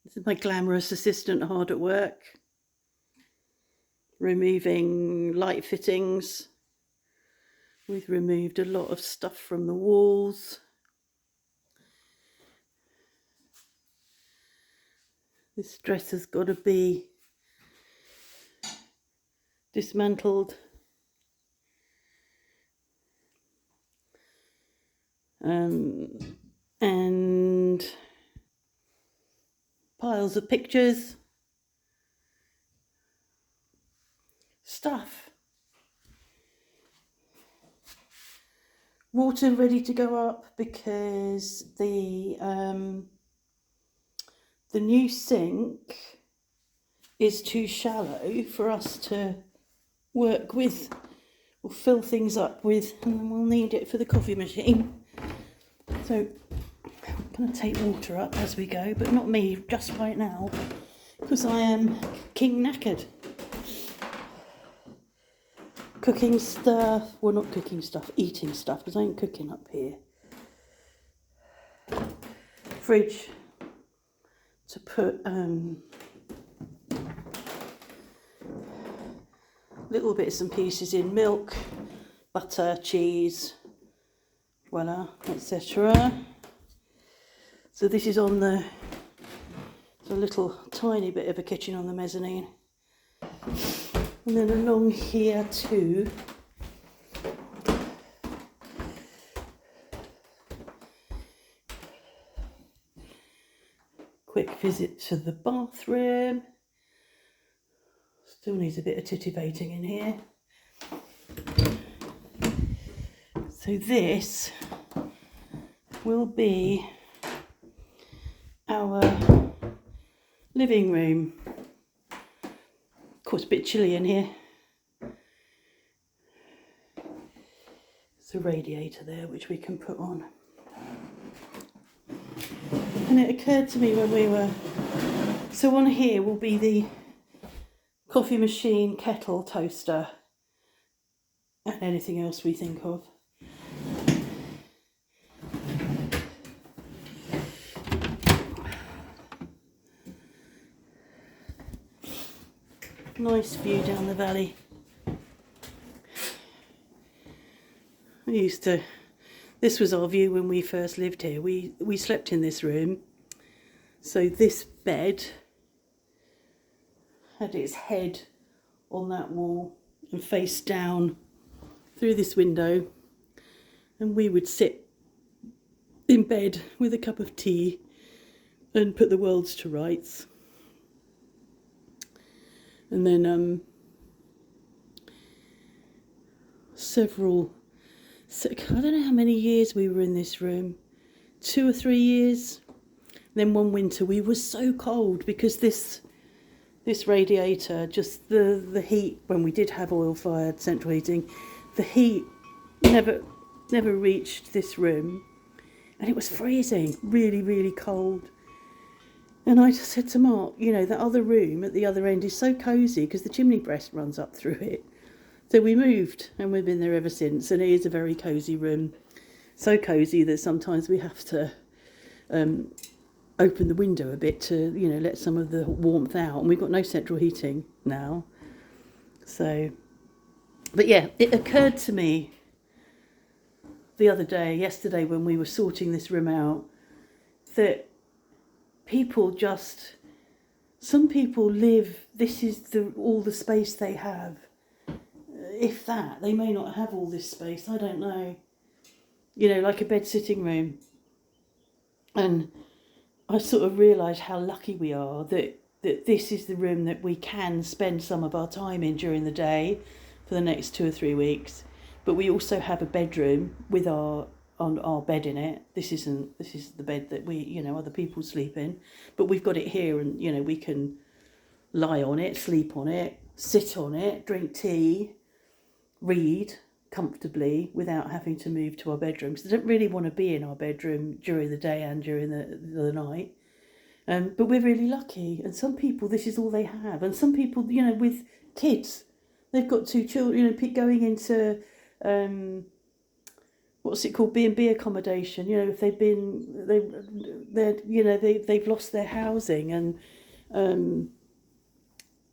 This is my glamorous assistant hard at work, removing light fittings. We've removed a lot of stuff from the walls. This dress has got to be dismantled. And piles of pictures, stuff. Water ready to go up because the new sink is too shallow for us to work with or fill things up with, and we'll need it for the coffee machine. So I'm going to take water up as we go, but not me just right now, because I am king knackered. Cooking stuff, well, not cooking stuff, eating stuff, because I ain't cooking up here. Fridge to put little bits and pieces in: milk, butter, cheese, voila, etc. So this is on the little tiny bit of a kitchen on the mezzanine. And then along here too, quick visit to the bathroom. Still needs a bit of titivating in here. So this will be our living room. Of course, a bit chilly in here. There's a radiator there which we can put on. And it occurred to me when we were... So on here will be the coffee machine, kettle, toaster, and anything else we think of. Nice view down the valley. This was our view when we first lived here. We slept in this room. So this bed had its head on that wall and faced down through this window. And we would sit in bed with a cup of tea and put the worlds to rights. And then I don't know how many years we were in this room, 2 or 3 years. Then one winter we were so cold because this radiator, just the heat, when we did have oil-fired central heating, the heat never reached this room, and it was freezing, really, really cold. And I just said to Mark, you know, that other room at the other end is so cosy because the chimney breast runs up through it. So we moved, and we've been there ever since, and it is a very cosy room. So cosy that sometimes we have to open the window a bit to, you know, let some of the warmth out. And we've got no central heating now. So, but yeah, it occurred to me yesterday when we were sorting this room out, that some people live, this is all the space they have. If that, they may not have all this space, I don't know. You know, like a bed sitting room. And I sort of realised how lucky we are that this is the room that we can spend some of our time in during the day for the next 2 or 3 weeks. But we also have a bedroom with our bed in it. This is the bed that we, you know, other people sleep in. But we've got it here, and, you know, we can lie on it, sleep on it, sit on it, drink tea, read comfortably without having to move to our bedroom. Because I don't really want to be in our bedroom during the day and during the night. But we're really lucky. And some people, this is all they have. And some people, you know, with kids, they've got 2 children, you know, going into what's it called, B&B accommodation. You know, if they've lost their housing, and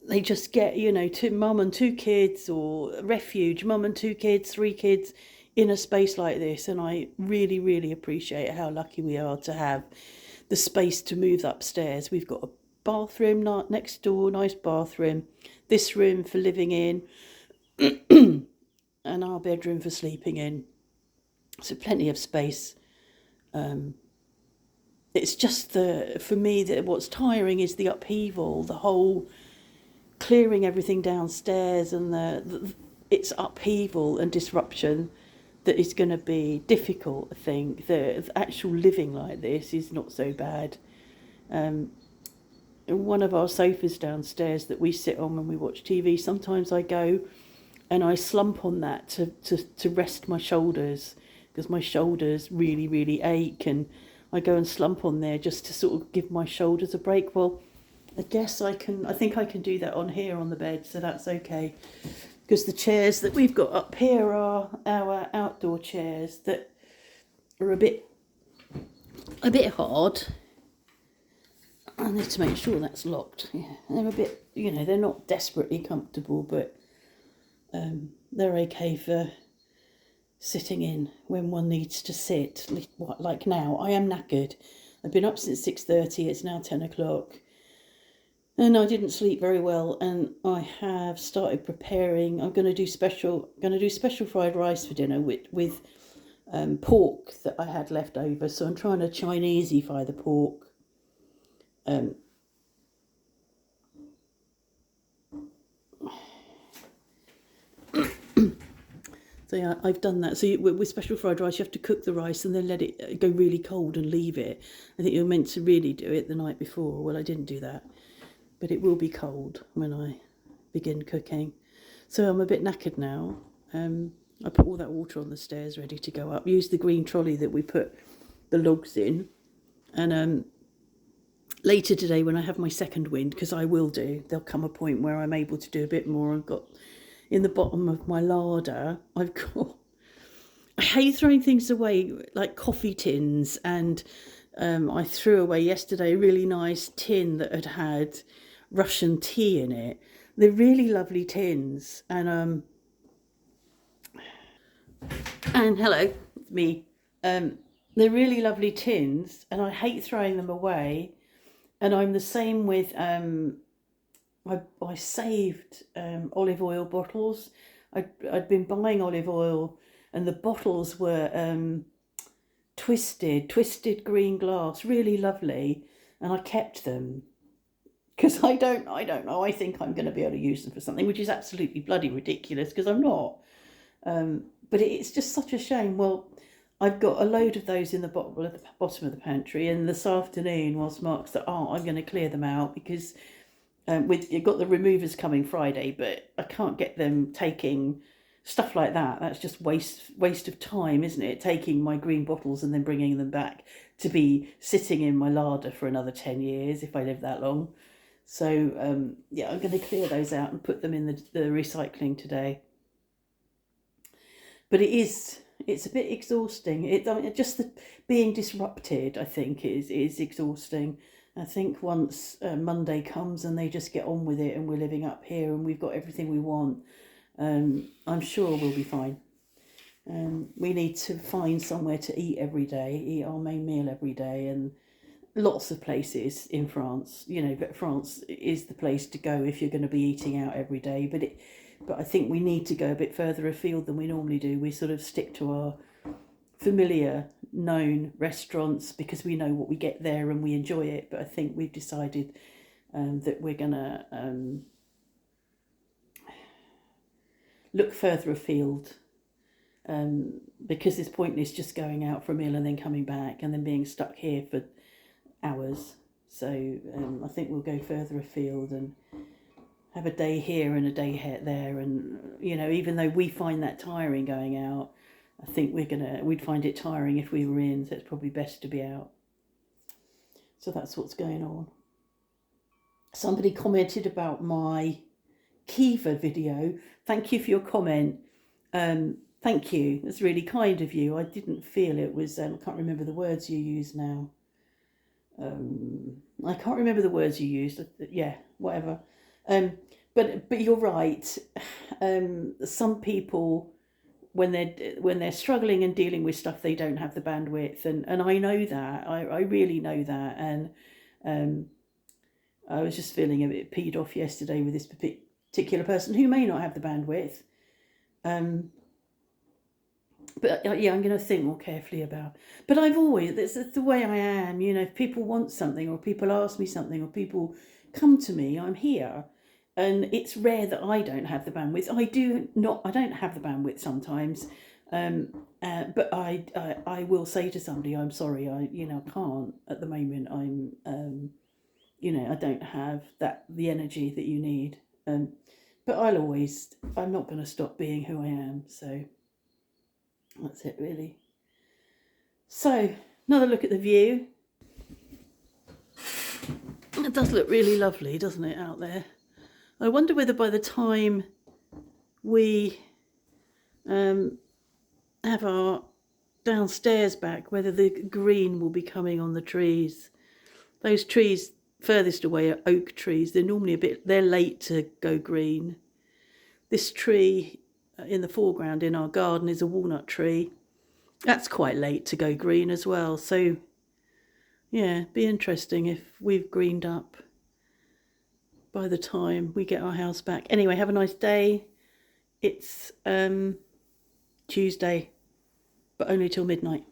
they just get, you know, mum and two kids, or refuge, mum and two kids, three kids in a space like this. And I really, really appreciate how lucky we are to have the space to move upstairs. We've got a bathroom next door, nice bathroom, this room for living in, and our bedroom for sleeping in. So plenty of space. It's just for me, that what's tiring is the upheaval, the whole clearing everything downstairs, and it's upheaval and disruption that is going to be difficult. I think the actual living like this is not so bad. One of our sofas downstairs that we sit on when we watch TV, sometimes I go and I slump on that to rest my shoulders, because my shoulders really, really ache, and I go and slump on there just to sort of give my shoulders a break. Well, I guess I think I can do that on here on the bed, so that's okay. Because the chairs that we've got up here are our outdoor chairs that are a bit hard. I need to make sure that's locked. Yeah, they're a bit, you know, they're not desperately comfortable, but they're okay for sitting in when one needs to sit. Like now, I am knackered. I've been up since 6:30. It's now 10 o'clock. And I didn't sleep very well, and I have started preparing. I'm going to do special fried rice for dinner with pork that I had left over. So I'm trying to Chineseify the pork. So yeah, I've done that. So with special fried rice, you have to cook the rice and then let it go really cold and leave it. I think you're meant to really do it the night before. Well, I didn't do that, but it will be cold when I begin cooking. So I'm a bit knackered now. I put all that water on the stairs ready to go up. Use the green trolley that we put the logs in. And later today, when I have my second wind, because I will do, there'll come a point where I'm able to do a bit more. I've got, in the bottom of my larder, I hate throwing things away, like coffee tins, and I threw away yesterday a really nice tin that had Russian tea in it. They're really lovely tins, and hello, it's me. They're really lovely tins, and I hate throwing them away. And I'm the same with I saved olive oil bottles. I'd been buying olive oil, and the bottles were twisted green glass, really lovely, and I kept them because I don't know. I think I'm going to be able to use them for something, which is absolutely bloody ridiculous because I'm not. But it's just such a shame. Well, I've got a load of those in the bottom of the pantry, and this afternoon, whilst Mark's at art, I'm going to clear them out because you've got the removers coming Friday, but I can't get them taking stuff like that. That's just waste of time, isn't it? Taking my green bottles and then bringing them back to be sitting in my larder for another 10 years if I live that long. So yeah, I'm going to clear those out and put them in the recycling today. But it's a bit exhausting. Just being disrupted, I think, is exhausting. I think once Monday comes and they just get on with it, and we're living up here and we've got everything we want, I'm sure we'll be fine. We need to find somewhere to eat every day, eat our main meal every day, and lots of places in France. You know, but France is the place to go if you're going to be eating out every day. But I think we need to go a bit further afield than we normally do. We sort of stick to our familiar, known restaurants because we know what we get there and we enjoy it. But I think we've decided that we're going to look further afield because it's pointless just going out for a meal and then coming back and then being stuck here for hours. So I think we'll go further afield and have a day here and a day there. And, you know, even though we find that tiring going out, I think we'd find it tiring if we were in, so it's probably best to be out. So that's what's going on. Somebody commented about my Kiva video. Thank you for your comment. Thank you. That's really kind of you. I didn't feel it was. I can't remember the words you used now. I can't remember the words you used. Yeah, whatever. Um, but you're right. Some people, when they're struggling and dealing with stuff, they don't have the bandwidth, and I know that. I really know that, and um, I was just feeling a bit peed off yesterday with this particular person who may not have the bandwidth. But yeah, I'm going to think more carefully about. But I've always, that's the way I am. You know, if people want something, or people ask me something, or people come to me, I'm here. And it's rare that I don't have the bandwidth. I don't have the bandwidth sometimes. But I will say to somebody, I'm sorry, I can't at the moment. I don't have the energy that you need. But I'm not going to stop being who I am. So that's it, really. So, another look at the view. It does look really lovely, doesn't it, out there? I wonder whether by the time we have our downstairs back, whether the green will be coming on the trees. Those trees furthest away are oak trees. They're late to go green. This tree in the foreground in our garden is a walnut tree. That's quite late to go green as well. So, yeah, be interesting if we've greened up by the time we get our house back. Anyway, have a nice day. It's Tuesday, but only till midnight.